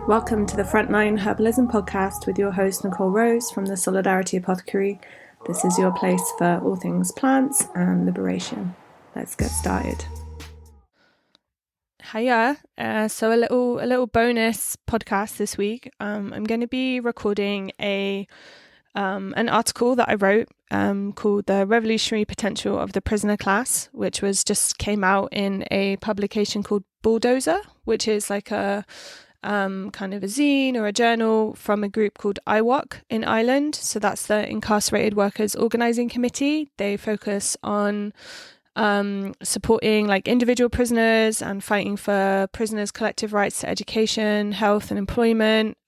Welcome to the Frontline Herbalism podcast with your host Nicole Rose from the Solidarity Apothecary. This is your place for all things plants and liberation. Let's get started. Hiya. So a little bonus podcast this week. I'm going to be recording an article that I wrote called "The Revolutionary Potential of the Prisoner Class," which just came out in a publication called Bulldozer, which is like a kind of a zine or a journal from a group called IWOC in Ireland. So that's the Incarcerated Workers Organising Committee. They focus on supporting like individual prisoners and fighting for prisoners' collective rights to education, health and employment.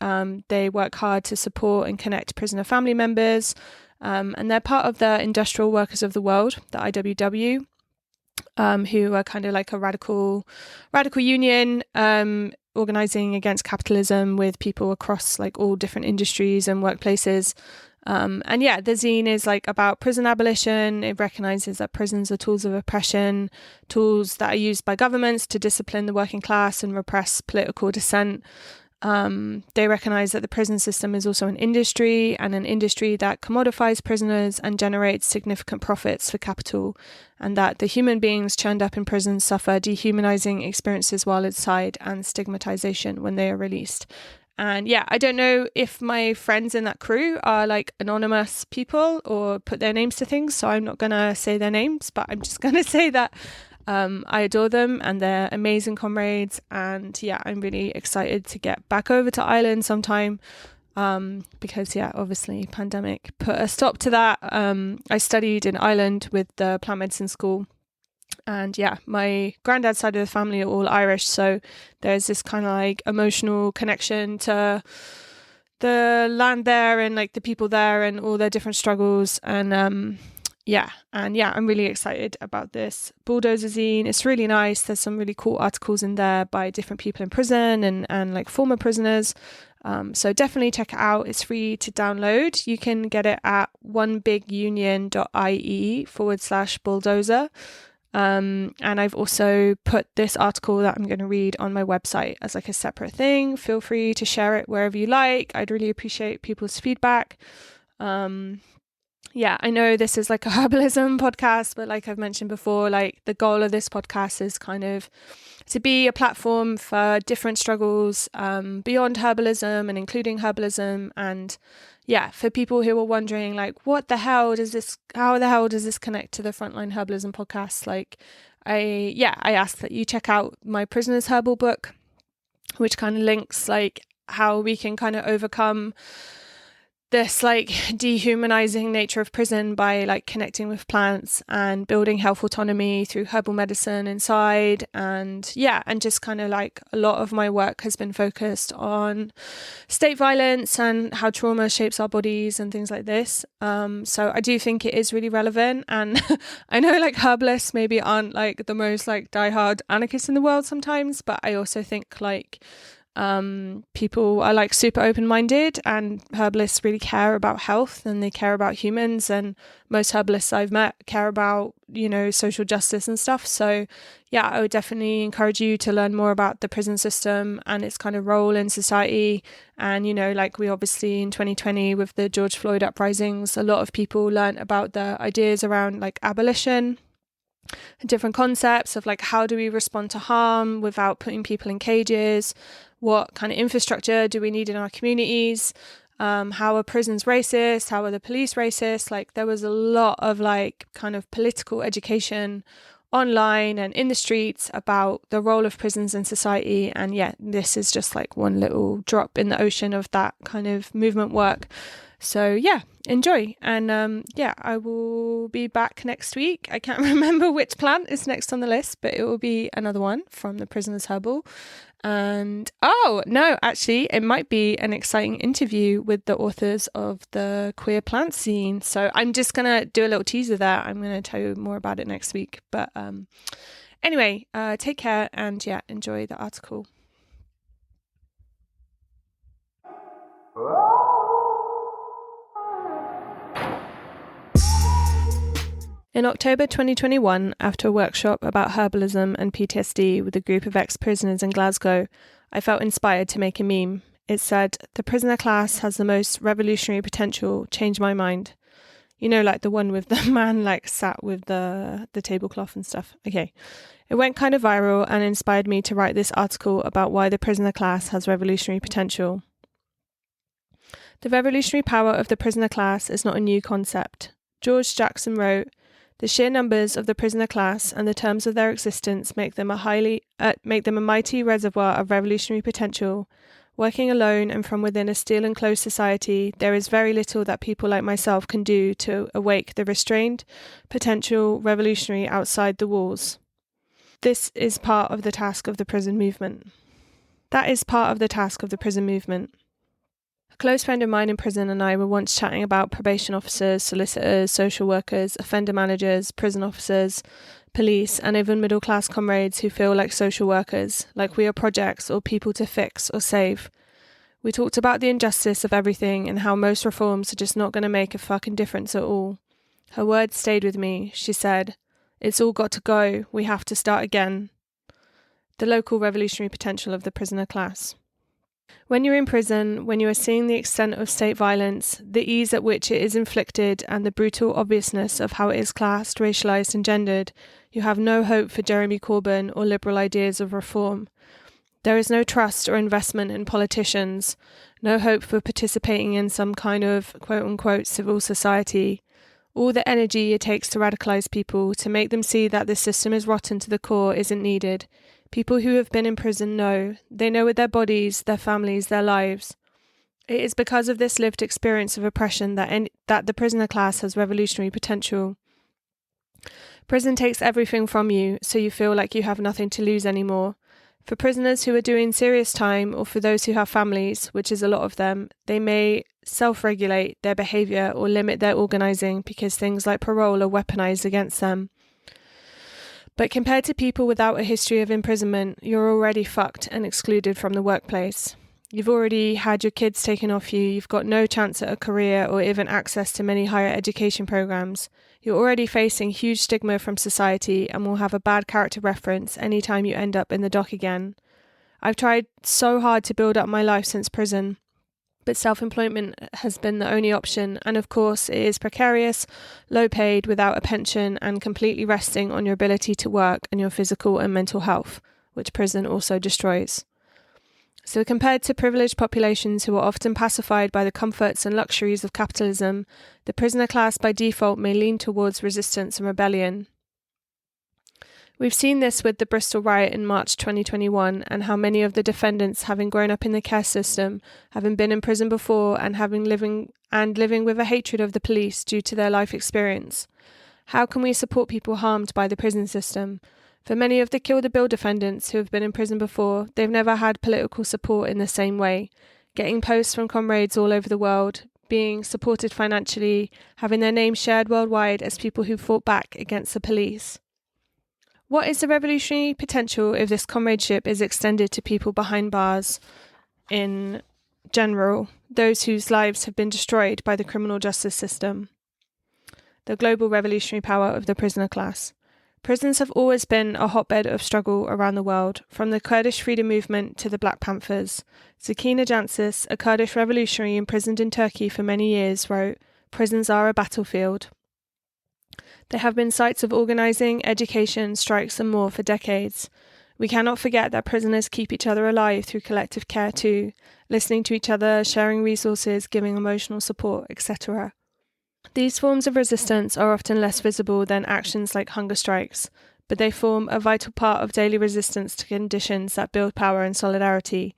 They work hard to support and connect prisoner family members, and they're part of the Industrial Workers of the World, the IWW, who are kind of like a radical union, organising against capitalism with people across like all different industries and workplaces. The zine is like about prison abolition. It recognises that prisons are tools of oppression, tools that are used by governments to discipline the working class and repress political dissent. They recognise that the prison system is also an industry, and an industry that commodifies prisoners and generates significant profits for capital, and that the human beings churned up in prison suffer dehumanising experiences while inside and stigmatisation when they are released. And yeah, I don't know if my friends in that crew are like anonymous people or put their names to things, so I'm not going to say their names, but I'm just going to say that I adore them and they're amazing comrades. And yeah, I'm really excited to get back over to Ireland sometime because obviously pandemic put a stop to that. I studied in Ireland with the plant medicine school, and my granddad's side of the family are all Irish, so there's this kind of like emotional connection to the land there and like the people there and all their different struggles. And I'm really excited about this Bulldozer zine. It's really nice. There's some really cool articles in there by different people in prison and like former prisoners. So definitely check it out. It's free to download. You can get it at onebigunion.ie/bulldozer. And I've also put this article that I'm going to read on my website as like a separate thing. Feel free to share it wherever you like. I'd really appreciate people's feedback. I know this is like a herbalism podcast, but like I've mentioned before, like the goal of this podcast is kind of to be a platform for different struggles beyond herbalism and including herbalism. And for people who are wondering like, how the hell does this connect to the Frontline Herbalism podcast? Like I ask that you check out my Prisoner's Herbal book, which kind of links like how we can kind of overcome this like dehumanizing nature of prison by like connecting with plants and building health autonomy through herbal medicine inside. And just kind of like a lot of my work has been focused on state violence and how trauma shapes our bodies and things like this. So I do think it is really relevant. And I know like herbalists maybe aren't like the most like diehard anarchists in the world sometimes, but I also think like people are like super open-minded, and herbalists really care about health and they care about humans, and most herbalists I've met care about social justice and stuff. So I would definitely encourage you to learn more about the prison system and its kind of role in society. And like we obviously in 2020 with the George Floyd uprisings, a lot of people learned about the ideas around like abolition, different concepts of like how do we respond to harm without putting people in cages, what kind of infrastructure do we need in our communities, how are prisons racist, how are the police racist. Like there was a lot of like kind of political education online and in the streets about the role of prisons in society. And this is just like one little drop in the ocean of that kind of movement work. So enjoy. And I will be back next week. I can't remember which plant is next on the list, but it will be another one from the Prisoner's Herbal. And actually it might be an exciting interview with the authors of the Queer Plant Zine. So I'm just going to do a little teaser there. I'm going to tell you more about it next week. But anyway, take care and enjoy the article. In October 2021, after a workshop about herbalism and PTSD with a group of ex-prisoners in Glasgow, I felt inspired to make a meme. It said, "The prisoner class has the most revolutionary potential, change my mind." You know, like the one with the man like sat with the tablecloth and stuff. Okay. It went kind of viral and inspired me to write this article about why the prisoner class has revolutionary potential. The revolutionary power of the prisoner class is not a new concept. George Jackson wrote, "The sheer numbers of the prisoner class and the terms of their existence make them a mighty reservoir of revolutionary potential. Working alone and from within a steel enclosed society, there is very little that people like myself can do to awake the restrained, potential revolutionary outside the walls. This is part of the task of the prison movement." That is part of the task of the prison movement. A close friend of mine in prison and I were once chatting about probation officers, solicitors, social workers, offender managers, prison officers, police, and even middle-class comrades who feel like social workers, like we are projects or people to fix or save. We talked about the injustice of everything and how most reforms are just not going to make a fucking difference at all. Her words stayed with me. She said, "It's all got to go. We have to start again." The local revolutionary potential of the prisoner class. When you're in prison, when you are seeing the extent of state violence, the ease at which it is inflicted, and the brutal obviousness of how it is classed, racialised and gendered, you have no hope for Jeremy Corbyn or liberal ideas of reform. There is no trust or investment in politicians, no hope for participating in some kind of quote-unquote civil society. All the energy it takes to radicalise people, to make them see that this system is rotten to the core, isn't needed. People who have been in prison know. They know with their bodies, their families, their lives. It is because of this lived experience of oppression that the prisoner class has revolutionary potential. Prison takes everything from you, so you feel like you have nothing to lose anymore. For prisoners who are doing serious time, or for those who have families, which is a lot of them, they may self-regulate their behaviour or limit their organising because things like parole are weaponised against them. But compared to people without a history of imprisonment, you're already fucked and excluded from the workplace. You've already had your kids taken off you, you've got no chance at a career or even access to many higher education programs. You're already facing huge stigma from society and will have a bad character reference anytime you end up in the dock again. I've tried so hard to build up my life since prison, but self-employment has been the only option, and of course it is precarious, low paid, without a pension, and completely resting on your ability to work and your physical and mental health, which prison also destroys. So compared to privileged populations who are often pacified by the comforts and luxuries of capitalism, the prisoner class by default may lean towards resistance and rebellion. We've seen this with the Bristol riot in March 2021 and how many of the defendants, having grown up in the care system, having been in prison before and living with a hatred of the police due to their life experience. How can we support people harmed by the prison system? For many of the Kill the Bill defendants who have been in prison before, they've never had political support in the same way. Getting posts from comrades all over the world, being supported financially, having their names shared worldwide as people who fought back against the police. What is the revolutionary potential if this comradeship is extended to people behind bars in general, those whose lives have been destroyed by the criminal justice system? The global revolutionary power of the prisoner class. Prisons have always been a hotbed of struggle around the world, from the Kurdish freedom movement to the Black Panthers. Zakina Jansis, a Kurdish revolutionary imprisoned in Turkey for many years, wrote, "Prisons are a battlefield." They have been sites of organising, education, strikes and more for decades. We cannot forget that prisoners keep each other alive through collective care too, listening to each other, sharing resources, giving emotional support, etc. These forms of resistance are often less visible than actions like hunger strikes, but they form a vital part of daily resistance to conditions that build power and solidarity.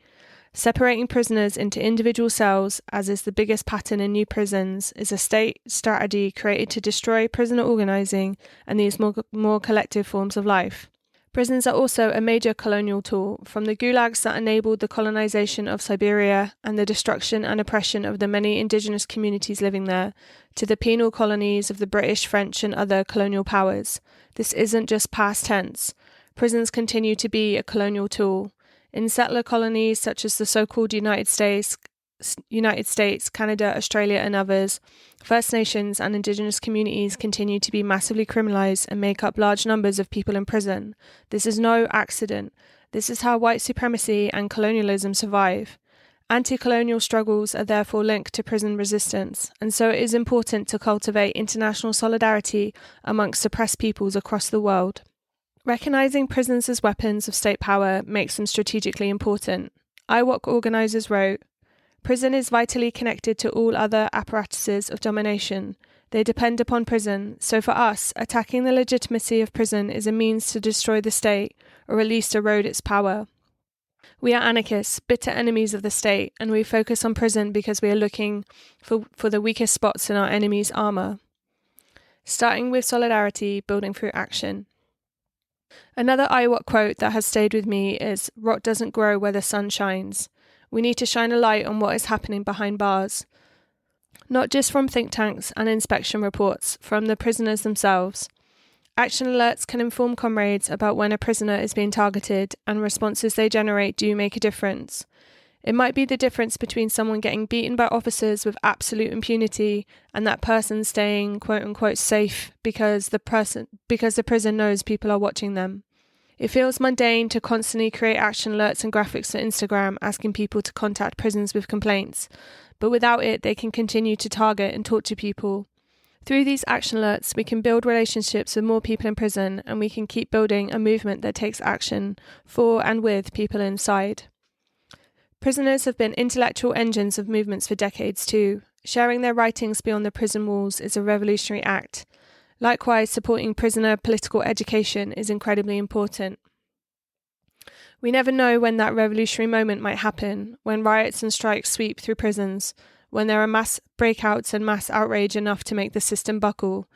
Separating prisoners into individual cells, as is the biggest pattern in new prisons, is a state strategy created to destroy prisoner organising and these more collective forms of life. Prisons are also a major colonial tool, from the gulags that enabled the colonisation of Siberia and the destruction and oppression of the many indigenous communities living there, to the penal colonies of the British, French and other colonial powers. This isn't just past tense. Prisons continue to be a colonial tool. In settler colonies such as the so-called United States, United States, Canada, Australia, and others, First Nations and Indigenous communities continue to be massively criminalised and make up large numbers of people in prison. This is no accident. This is how white supremacy and colonialism survive. Anti-colonial struggles are therefore linked to prison resistance, and so it is important to cultivate international solidarity amongst suppressed peoples across the world. Recognising prisons as weapons of state power makes them strategically important. IWOC organisers wrote, "Prison is vitally connected to all other apparatuses of domination. They depend upon prison, so for us, attacking the legitimacy of prison is a means to destroy the state, or at least erode its power. We are anarchists, bitter enemies of the state, and we focus on prison because we are looking for the weakest spots in our enemy's armour. Starting with solidarity, building through action." Another IWOC quote that has stayed with me is, "Rot doesn't grow where the sun shines." We need to shine a light on what is happening behind bars. Not just from think tanks and inspection reports, from the prisoners themselves. Action alerts can inform comrades about when a prisoner is being targeted, and responses they generate do make a difference. It might be the difference between someone getting beaten by officers with absolute impunity and that person staying quote-unquote safe because the prison knows people are watching them. It feels mundane to constantly create action alerts and graphics on Instagram asking people to contact prisons with complaints, but without it they can continue to target and torture people. Through these action alerts, we can build relationships with more people in prison, and we can keep building a movement that takes action for and with people inside. Prisoners have been intellectual engines of movements for decades too. Sharing their writings beyond the prison walls is a revolutionary act. Likewise, supporting prisoner political education is incredibly important. We never know when that revolutionary moment might happen, when riots and strikes sweep through prisons, when there are mass breakouts and mass outrage enough to make the system buckle.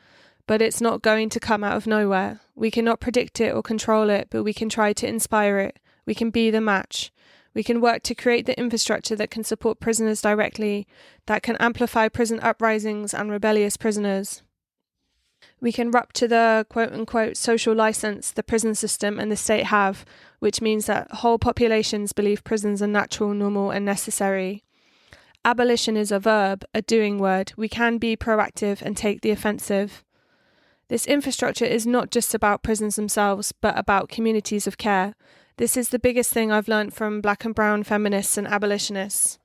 But it's not going to come out of nowhere. We cannot predict it or control it, but we can try to inspire it. We can be the match. We can work to create the infrastructure that can support prisoners directly, that can amplify prison uprisings and rebellious prisoners. We can rupture the quote-unquote social license the prison system and the state have, which means that whole populations believe prisons are natural, normal, and necessary. Abolition is a verb, a doing word. We can be proactive and take the offensive. This infrastructure is not just about prisons themselves, but about communities of care. This is the biggest thing I've learned from Black and brown feminists and abolitionists.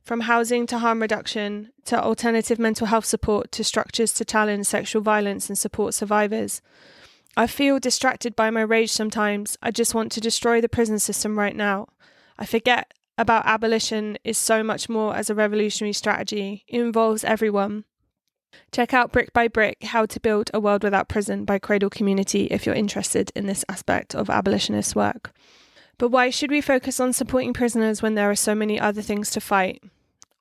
From housing to harm reduction, to alternative mental health support, to structures to challenge sexual violence and support survivors. I feel distracted by my rage sometimes. I just want to destroy the prison system right now. I forget about abolition is so much more as a revolutionary strategy. It involves everyone. Check out Brick by Brick, How to Build a World Without Prison by Cradle Community if you're interested in this aspect of abolitionist work. But why should we focus on supporting prisoners when there are so many other things to fight?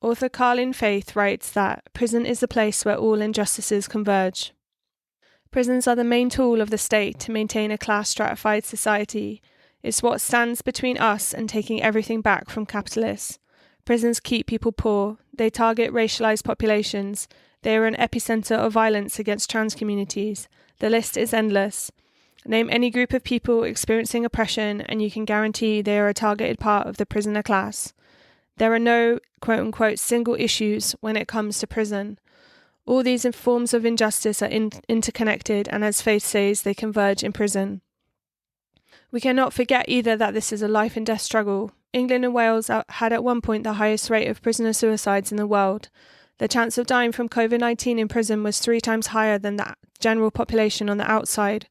Author Carlin Faith writes that prison is the place where all injustices converge. Prisons are the main tool of the state to maintain a class-stratified society. It's what stands between us and taking everything back from capitalists. Prisons keep people poor. They target racialized populations. They are an epicenter of violence against trans communities. The list is endless. Name any group of people experiencing oppression and you can guarantee they are a targeted part of the prisoner class. There are no quote-unquote single issues when it comes to prison. All these forms of injustice are interconnected, and as Faith says, they converge in prison. We cannot forget either that this is a life and death struggle. England and Wales had at one point the highest rate of prisoner suicides in the world. The chance of dying from COVID-19 in prison was 3 times higher than the general population on the outside.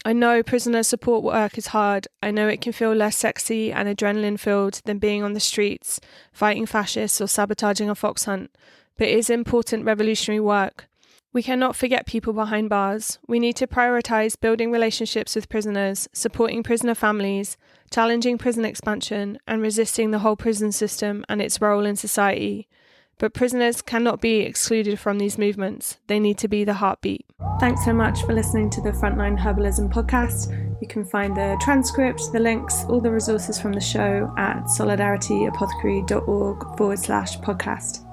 I know prisoner support work is hard. I know it can feel less sexy and adrenaline-filled than being on the streets, fighting fascists or sabotaging a fox hunt, but it is important revolutionary work. We cannot forget people behind bars. We need to prioritise building relationships with prisoners, supporting prisoner families, challenging prison expansion, and resisting the whole prison system and its role in society. But prisoners cannot be excluded from these movements. They need to be the heartbeat. Thanks so much for listening to the Frontline Herbalism podcast. You can find the transcript, the links, all the resources from the show at solidarityapothecary.org/podcast.